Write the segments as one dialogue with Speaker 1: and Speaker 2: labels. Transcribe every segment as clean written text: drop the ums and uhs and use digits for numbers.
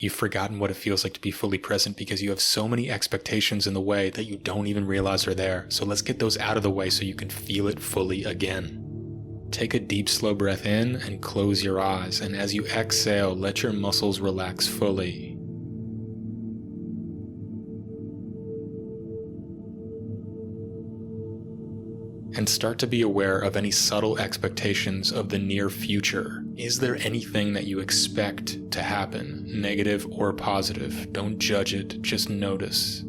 Speaker 1: You've forgotten what it feels like to be fully present because you have so many expectations in the way that you don't even realize are there. So let's get those out of the way so you can feel it fully again. Take a deep, slow breath in and close your eyes. And as you exhale, let your muscles relax fully. And start to be aware of any subtle expectations of the near future. Is there anything that you expect to happen, negative or positive? Don't judge it, just notice.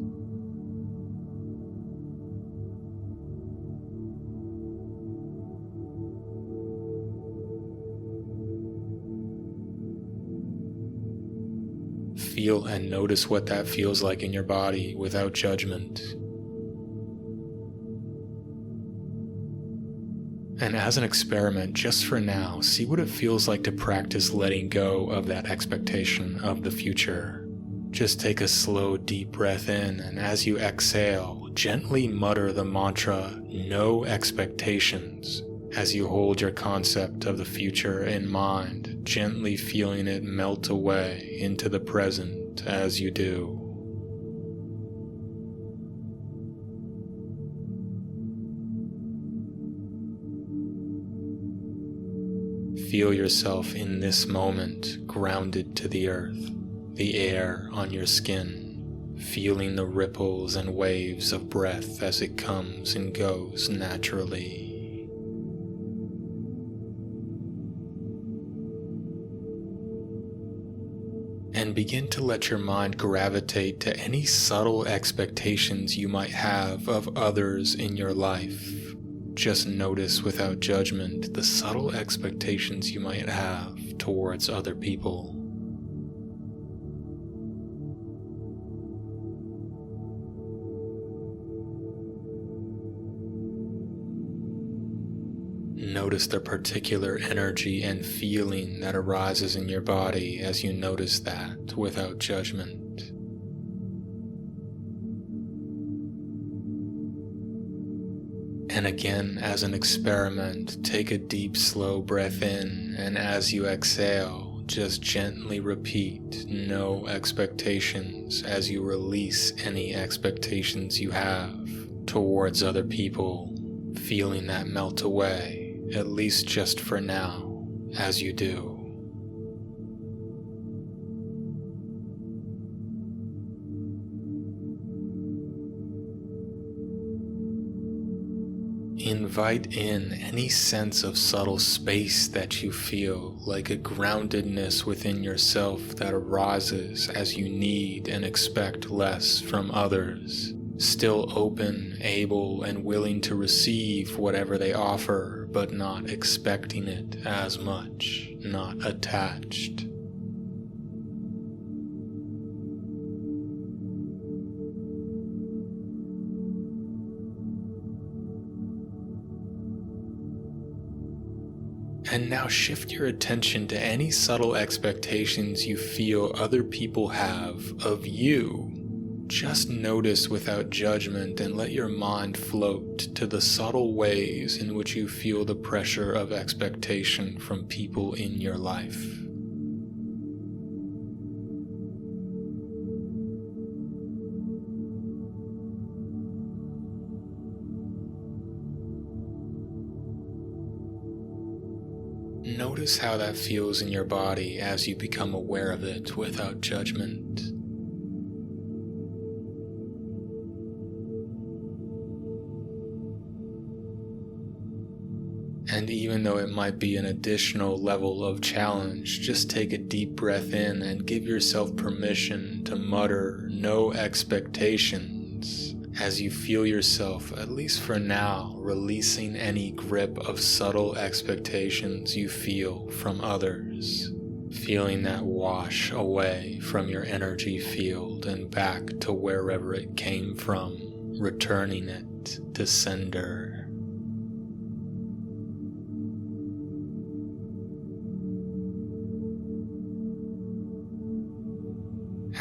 Speaker 1: Feel and notice what that feels like in your body without judgment. And as an experiment, just for now, see what it feels like to practice letting go of that expectation of the future. Just take a slow, deep breath in, and as you exhale, gently mutter the mantra, "No expectations," as you hold your concept of the future in mind, gently feeling it melt away into the present as you do. Feel yourself in this moment grounded to the earth, the air on your skin, feeling the ripples and waves of breath as it comes and goes naturally. And begin to let your mind gravitate to any subtle expectations you might have of others in your life. Just notice without judgment the subtle expectations you might have towards other people. Notice the particular energy and feeling that arises in your body as you notice that without judgment. And again, as an experiment, take a deep, slow breath in, and as you exhale, just gently repeat "no expectations" as you release any expectations you have towards other people, feeling that melt away, at least just for now, as you do. Invite in any sense of subtle space that you feel, like a groundedness within yourself that arises as you need and expect less from others, still open, able, and willing to receive whatever they offer, but not expecting it as much, not attached. And now shift your attention to any subtle expectations you feel other people have of you. Just notice without judgment and let your mind float to the subtle ways in which you feel the pressure of expectation from people in your life. Notice how that feels in your body as you become aware of it without judgment. And even though it might be an additional level of challenge, just take a deep breath in and give yourself permission to mutter "no expectations" as you feel yourself, at least for now, releasing any grip of subtle expectations you feel from others, feeling that wash away from your energy field and back to wherever it came from, returning it to sender.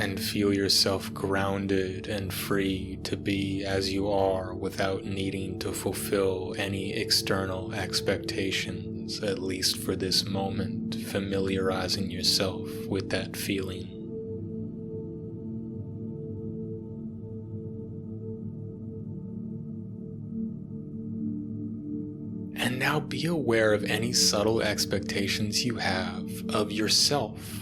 Speaker 1: And feel yourself grounded and free to be as you are without needing to fulfill any external expectations, at least for this moment, familiarizing yourself with that feeling. Now be aware of any subtle expectations you have of yourself.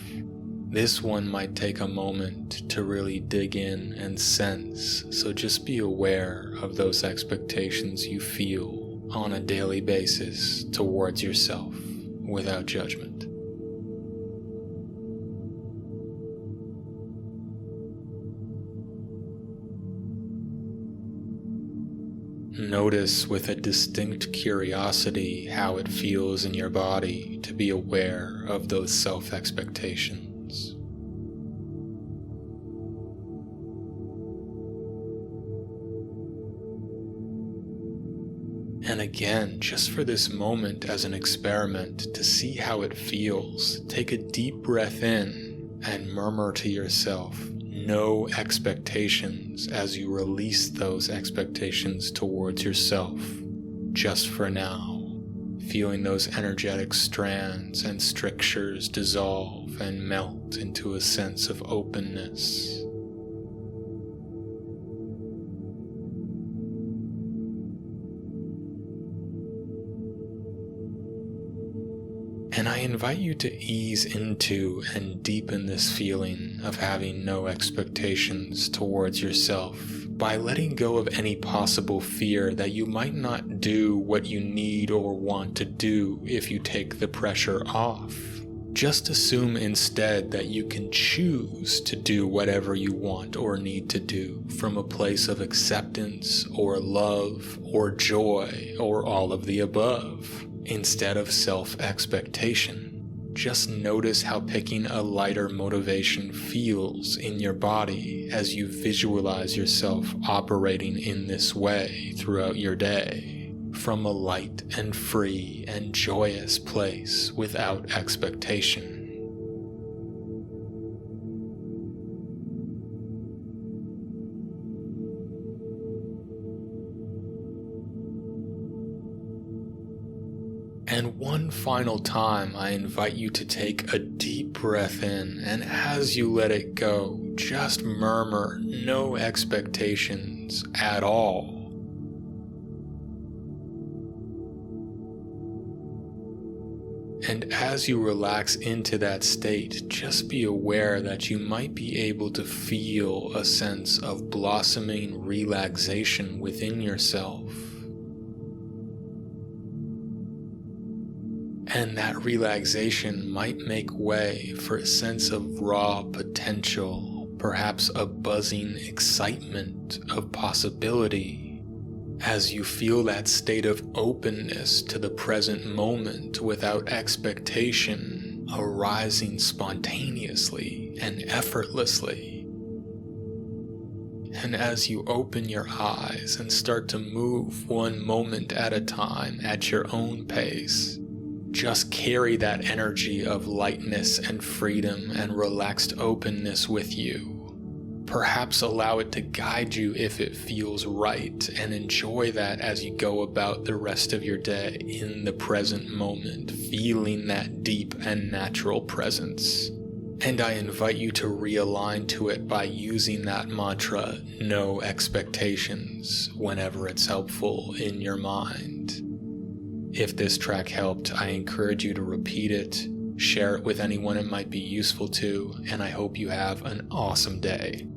Speaker 1: This one might take a moment to really dig in and sense, so just be aware of those expectations you feel on a daily basis towards yourself without judgment. Notice with a distinct curiosity how it feels in your body to be aware of those self-expectations. And again, just for this moment as an experiment to see how it feels, take a deep breath in and murmur to yourself, "No expectations," as you release those expectations towards yourself, just for now, feeling those energetic strands and strictures dissolve and melt into a sense of openness. And I invite you to ease into and deepen this feeling of having no expectations towards yourself by letting go of any possible fear that you might not do what you need or want to do if you take the pressure off. Just assume instead that you can choose to do whatever you want or need to do from a place of acceptance or love or joy or all of the above. Instead of self-expectation, just notice how picking a lighter motivation feels in your body as you visualize yourself operating in this way throughout your day, from a light and free and joyous place without expectation. And one final time, I invite you to take a deep breath in, and as you let it go, just murmur, "No expectations at all." And as you relax into that state, just be aware that you might be able to feel a sense of blossoming relaxation within yourself. And that relaxation might make way for a sense of raw potential, perhaps a buzzing excitement of possibility, as you feel that state of openness to the present moment without expectation, arising spontaneously and effortlessly. And as you open your eyes and start to move one moment at a time at your own pace, just carry that energy of lightness and freedom and relaxed openness with you. Perhaps allow it to guide you if it feels right, and enjoy that as you go about the rest of your day in the present moment, feeling that deep and natural presence. And I invite you to realign to it by using that mantra, "No expectations," whenever it's helpful in your mind. If this track helped, I encourage you to repeat it, share it with anyone it might be useful to, and I hope you have an awesome day.